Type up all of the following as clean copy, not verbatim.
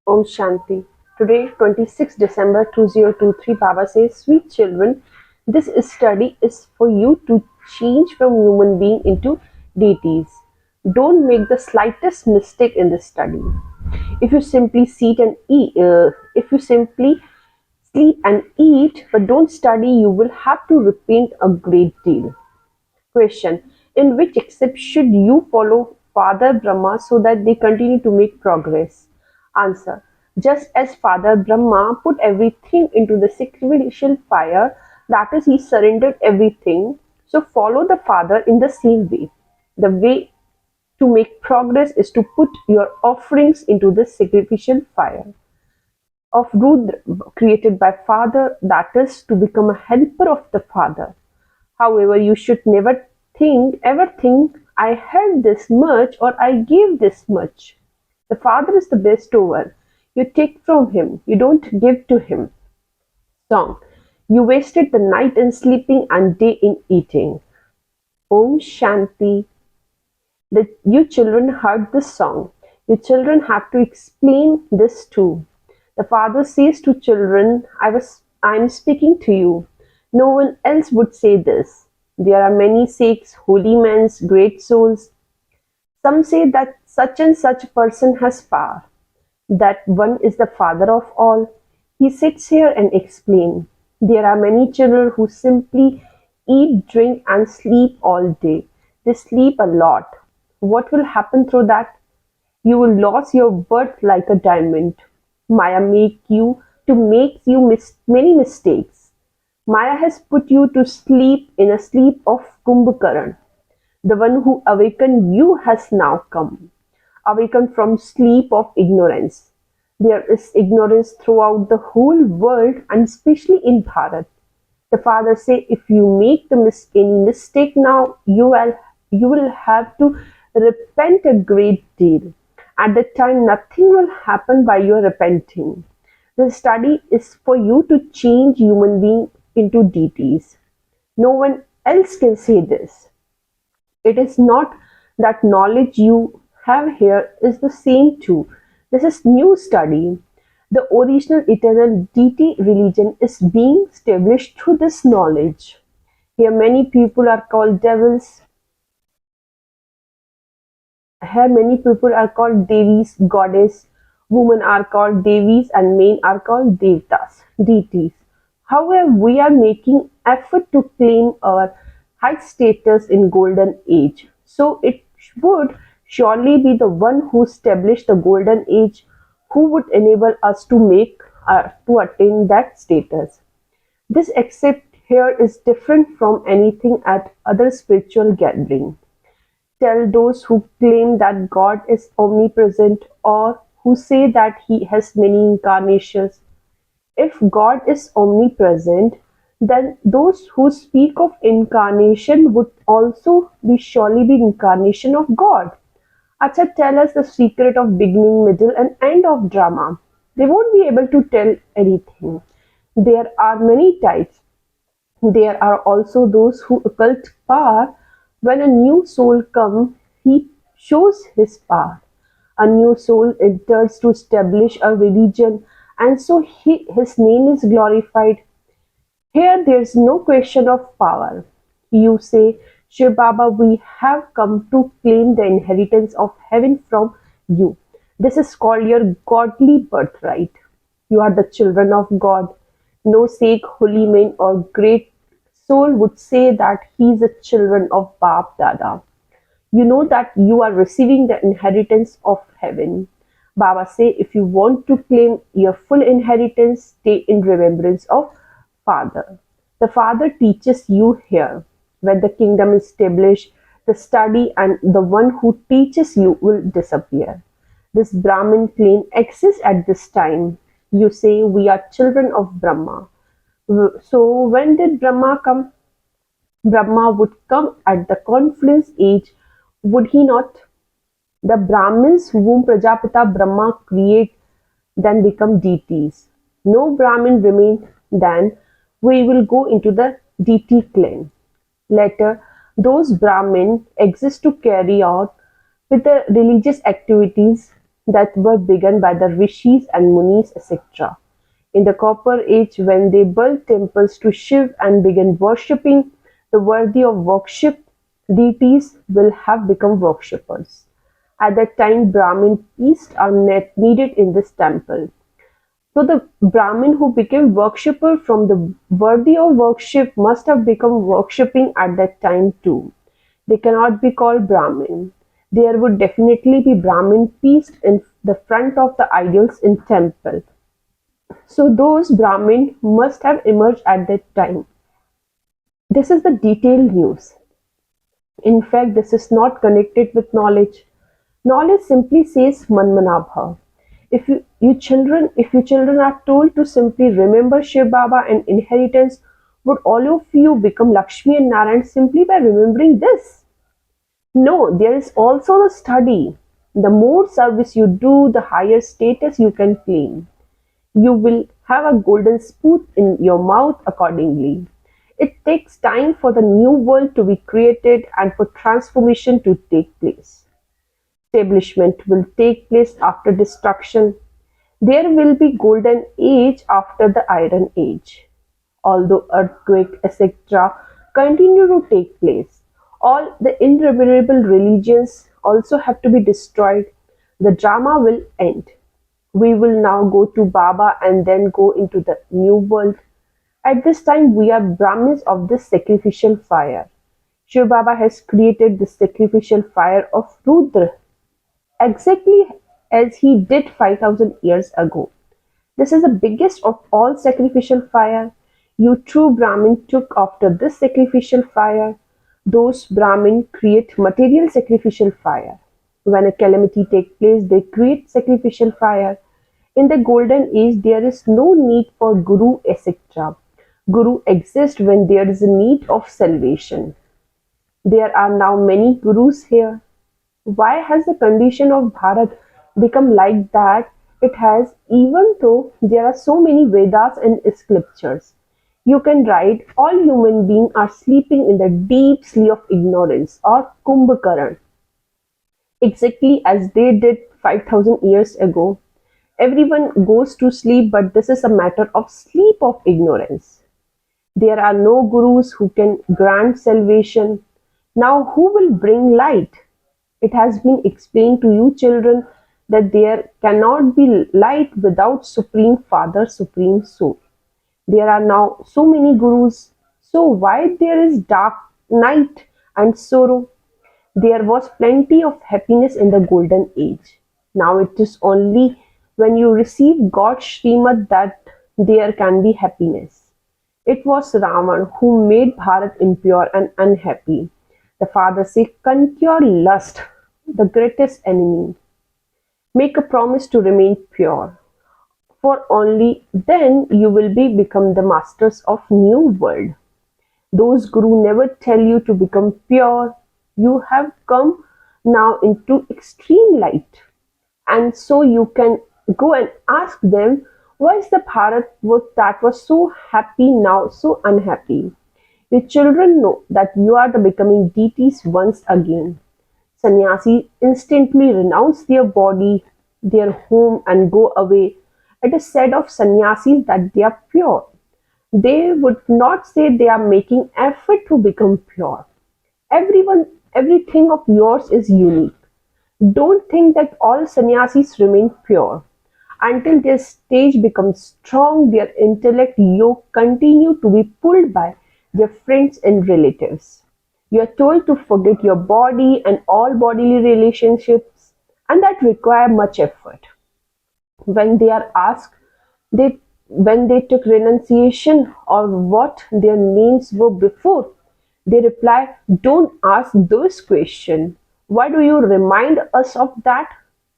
Om Shanti. Today, 26 December 2023, Baba says, Sweet children, this study is for you to change from human being into deities. Don't make the slightest mistake in this study. If you simply sit and eat, if you simply sleep and eat but don't study, you will have to repent a great deal. Question: in which concept should you follow Father Brahma so that they continue to make progress? Answer: just as Father Brahma put everything into the sacrificial fire, that is, he surrendered everything, so follow the Father in the same way. The way to make progress is to put your offerings into the sacrificial fire of Rudra created by Father, that is, to become a helper of the Father. However, you should never ever think, I had this much or I gave this much. The Father is the bestower. You take from Him, you don't give to Him. Song: you wasted the night in sleeping and day in eating. Om Shanti. You children heard this song. You children have to explain this too. The Father says to children, I am speaking to you. No one else would say this. There are many Sikhs, holy men, great souls. Some say that such and such person has power. That one is the Father of all. He sits here and explains. There are many children who simply eat, drink and sleep all day. They sleep a lot. What will happen through that? You will lose your birth like a diamond. Maya make you miss many mistakes. Maya has put you to sleep in a sleep of Kumbhakaran. The one who awakened you has now come. Awakened from sleep of ignorance. There is ignorance throughout the whole world and especially in Bharat. The Father say, if you make any mistake now, you will have to repent a great deal. At that time, nothing will happen by your repenting. The study is for you to change human beings into deities. No one else can say this. It is not that knowledge you have here is the same too. This is new study. The original eternal deity religion is being established through this knowledge. Here many people are called devils. Here many people are called Devis, goddess. Women are called Devis and men are called Devtas, deities. However, we are making effort to claim our high status in golden age. So it would surely be the one who established the golden age who would enable us to attain that status. This accept here is different from anything at other spiritual gathering. Tell those who claim that God is omnipresent or who say that He has many incarnations. If God is omnipresent, then those who speak of incarnation would also surely be incarnation of God. Acha, tell us the secret of beginning, middle and end of drama. They won't be able to tell anything. There are many types. There are also those who occult power. When a new soul comes, he shows his power. A new soul enters to establish a religion, and so his name is glorified. Here there is no question of power. You say, Shiv Baba, we have come to claim the inheritance of heaven from you. This is called your godly birthright. You are the children of God. No Sikh, holy man or great soul would say that he is a children of Bap Dada. You know that you are receiving the inheritance of heaven. Baba say, if you want to claim your full inheritance, stay in remembrance of Father. The Father teaches you here. When the kingdom is established, the study and the one who teaches you will disappear. This Brahmin claim exists at this time. You say we are children of Brahma. So when did Brahma come? Brahma would come at the confluence age, would he not? The Brahmins whom Prajapita Brahma create then become deities. No Brahmin remain then. We will go into the deity clan. Later, those Brahmin exist to carry out with the religious activities. that were begun by the rishis and munis, etc. In the Copper Age, when they built temples to Shiv and began worshipping the worthy of worship, deities will have become worshippers. At that time, Brahmin priests are needed in this temple. So the Brahmin who became worshipper from the worthy of worship must have become worshipping at that time too. They cannot be called Brahmin. There would definitely be Brahmin priests in the front of the idols in temple. So those Brahmin must have emerged at that time. This is the detailed news. In fact, this is not connected with knowledge. Knowledge simply says Manmanabha. If you children are told to simply remember Shiv Baba and inheritance, would all of you become Lakshmi and Narayan simply by remembering this? No, there is also the study. The more service you do, the higher status you can claim. You will have a golden spoon in your mouth accordingly. It takes time for the new world to be created and for transformation to take place. Establishment will take place after destruction. There will be golden age after the iron age. Although earthquake etc. continue to take place, all the innumerable religions also have to be destroyed. The drama will end. We will now go to Baba and then go into the new world. At this time we are Brahmins of this sacrificial fire. Shiv Baba has created the sacrificial fire of Rudra exactly as he did 5000 years ago. This is the biggest of all sacrificial fire. You true Brahmin took after this sacrificial fire. Those Brahmin create material sacrificial fire. When a calamity takes place, they create sacrificial fire. In the golden age, there is no need for Guru etc. Guru exists when there is a need of salvation. There are now many Gurus here. Why has the condition of Bharat become like that it has, even though there are so many Vedas and scriptures? You can write all human beings are sleeping in the deep sleep of ignorance or Kumbhakaran, exactly as they did 5000 years ago. Everyone goes to sleep, but this is a matter of sleep of ignorance. There are no gurus who can grant salvation. Now who will bring light? It has been explained to you children that there cannot be light without Supreme Father, Supreme Soul. There are now so many gurus. So why there is dark night and sorrow? There was plenty of happiness in the golden age. Now it is only when you receive God's Srimad that there can be happiness. It was Ravan who made Bharat impure and unhappy. The father said, "Conquer lust, the greatest enemy. Make a promise to remain pure, for only then you will become the masters of new world." Those guru never tell you to become pure. You have come now into extreme light, and so you can go and ask them, why is the Bharat that was so happy now so unhappy? Your children know that you are the becoming deities once again. Sannyasis instantly renounce their body, their home and go away. It is said of sannyasis that they are pure. They would not say they are making effort to become pure. Everything of yours is unique. Don't think that all sannyasis remain pure. Until their stage becomes strong, their intellect yoke continue to be pulled by their friends and relatives. You are told to forget your body and all bodily relationships, and that require much effort. When they are asked when they took renunciation or what their names were before, they reply, "Don't ask those questions. Why do you remind us of that?"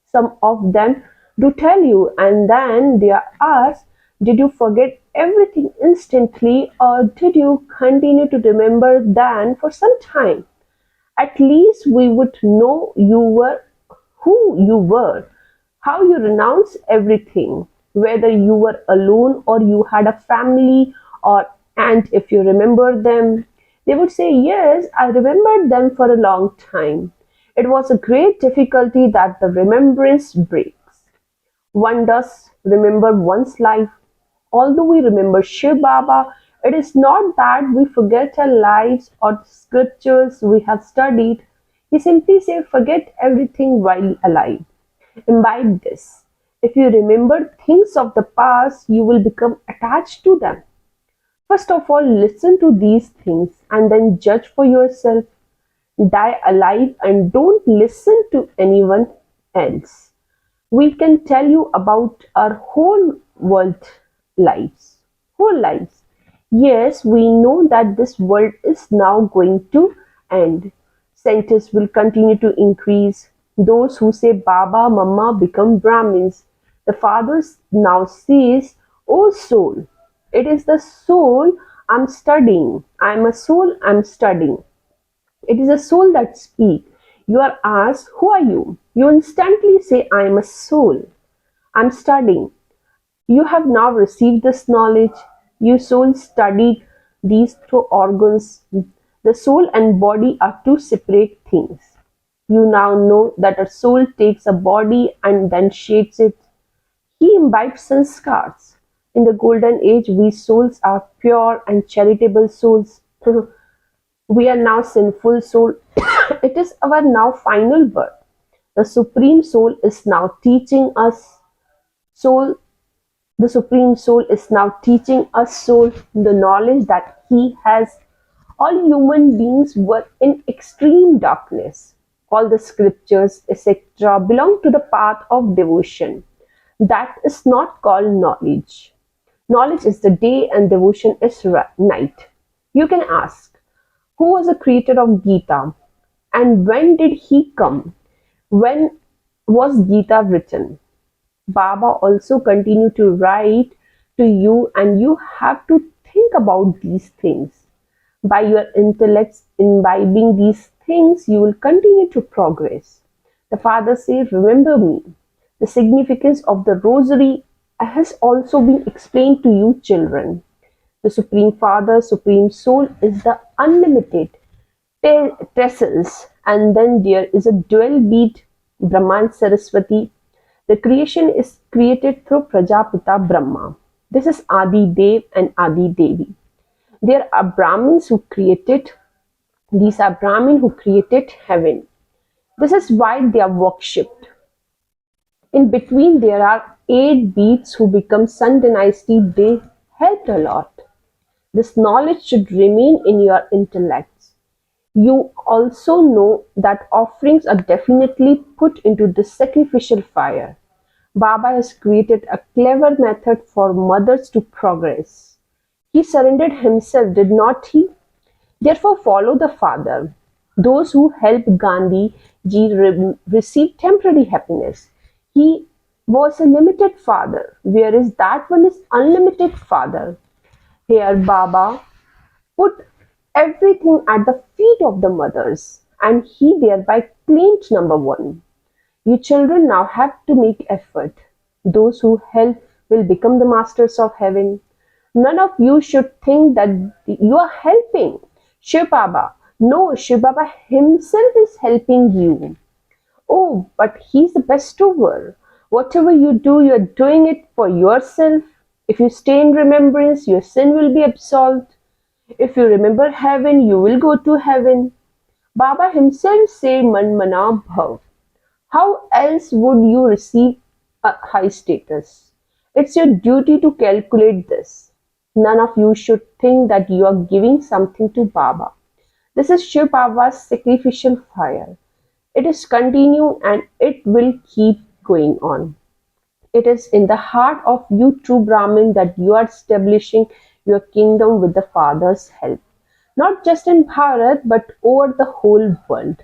Some of them do tell you, and then they are asked, "Did you forget everything instantly, or did you continue to remember then for some time? At least we would know who you were, how you renounced everything, whether you were alone or you had a family, and if you remember them." They would say, "Yes, I remembered them for a long time. It was a great difficulty that the remembrance break." One does remember one's life. Although we remember Shiv Baba, it is not that we forget our lives or the scriptures we have studied. He simply said, forget everything while alive. Imbibe this. If you remember things of the past, you will become attached to them. First of all, listen to these things and then judge for yourself. Die alive and don't listen to anyone else. We can tell you about our whole lives. Yes, we know that this world is now going to end. Scientists will continue to increase. Those who say Baba, Mama become Brahmins. The fathers now says, "Oh soul, it is the soul I'm studying. I'm a soul I'm studying." It is a soul that speaks. You are asked, "Who are you?" You instantly say, "I am a soul. I'm studying." You have now received this knowledge. You soul studied these through organs. The soul and body are two separate things. You now know that a soul takes a body and then shapes it. He imbibes sanskars. In the golden age, we souls are pure and charitable souls. We are now sinful soul. It is our now final birth. The Supreme Soul is now teaching us soul. The Supreme Soul is now teaching us soul the knowledge that He has. All human beings were in extreme darkness. All the scriptures, etc., belong to the path of devotion. That is not called knowledge. Knowledge is the day and devotion is night. You can ask, who was the creator of Gita? And when did he come? When was Gita written? Baba also continued to write to you, and you have to think about these things. By your intellects imbibing these things, you will continue to progress. The Father said, remember me. The significance of the rosary has also been explained to you, children. The Supreme Father, Supreme Soul is the unlimited tassels, and then there is a dual bead, Brahman Saraswati. The creation is created through Prajapita Brahma. This is Adi Dev and Adi Devi. There are Brahmins who created, these are Brahmin who created heaven. This is why they are worshipped. In between there are 8 beads who become Sun Dynasty. They helped a lot. This knowledge should remain in your intellects. You also know that offerings are definitely put into the sacrificial fire. Baba has created a clever method for mothers to progress. He surrendered himself, did not he? Therefore follow the Father. Those who helped Gandhi ji received temporary happiness. He was a limited father, whereas that one is unlimited father. Here Baba put everything at the feet of the mothers, and he thereby claimed number one. You children now have to make effort. Those who help will become the masters of heaven. None of you should think that you are helping Shiv Baba. No, Shiv Baba himself is helping you. Oh, but he's the bestover. Whatever you do, you're doing it for yourself. If you stay in remembrance, your sin will be absolved. If you remember heaven, you will go to heaven. Baba himself said, Man mana bhav. How else would you receive a high status? It's your duty to calculate this. None of you should think that you are giving something to Baba. This is Shiv Baba's sacrificial fire. It is continuing and it will keep going on. It is in the heart of you true Brahmin that you are establishing your kingdom with the Father's help. Not just in Bharat but over the whole world.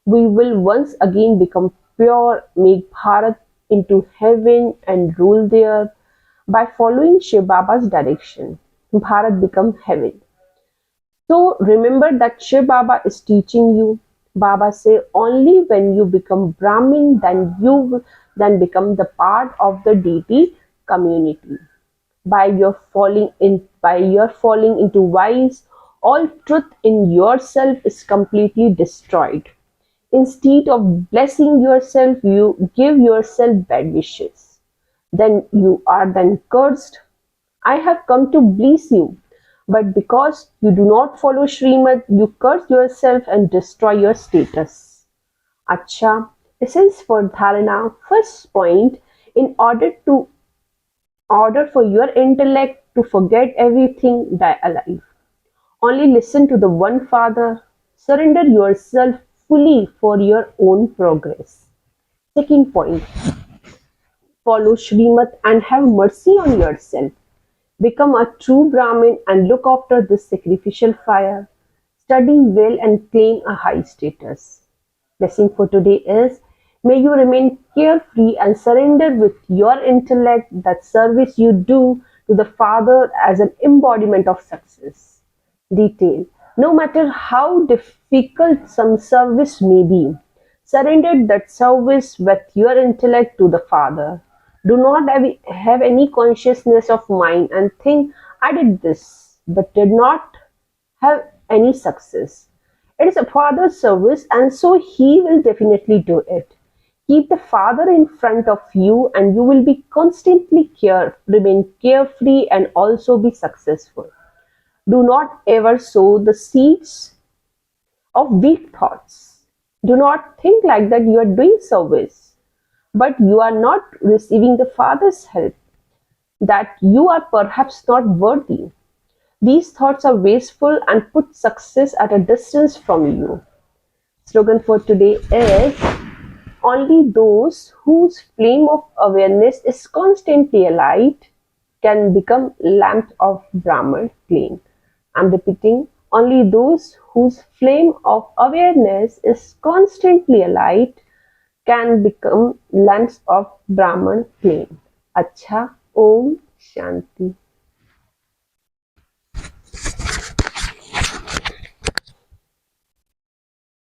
We will once again become pure, make Bharat into heaven and rule there. By following Shiv Baba's direction, Bharat become heaven. So remember that Shiv Baba is teaching you. Baba say only when you become Brahmin then you then become the part of the deity community. By your falling into vice, all truth in yourself is completely destroyed. Instead of blessing yourself, you give yourself bad wishes. Then you are then cursed. I have come to bless you, but because you do not follow Srimad, you curse yourself and destroy your status. Acha, essence for dharana. First point, in order for your intellect to forget everything, die alive. Only listen to the one Father. Surrender yourself fully for your own progress. Second point, follow Srimad and have mercy on yourself. Become a true Brahmin and look after this sacrificial fire. Study well and claim a high status. Blessing for today is, may you remain carefree and surrender with your intellect that service you do to the Father as an embodiment of success. Detail. No matter how difficult some service may be, surrender that service with your intellect to the Father. Do not have any consciousness of mind and think, I did this, but did not have any success. It is a Father's service, and so He will definitely do it. Keep the Father in front of you, and you will be constantly remain carefree, and also be successful. Do not ever sow the seeds of weak thoughts. Do not think like that you are doing service, but you are not receiving the Father's help, that you are perhaps not worthy. These thoughts are wasteful and put success at a distance from you. Slogan for today is, only those whose flame of awareness is constantly alight can become lamps of Brahman flame. I'm repeating, only those whose flame of awareness is constantly alight can become lamps of Brahman flame. Acha, Om Shanti.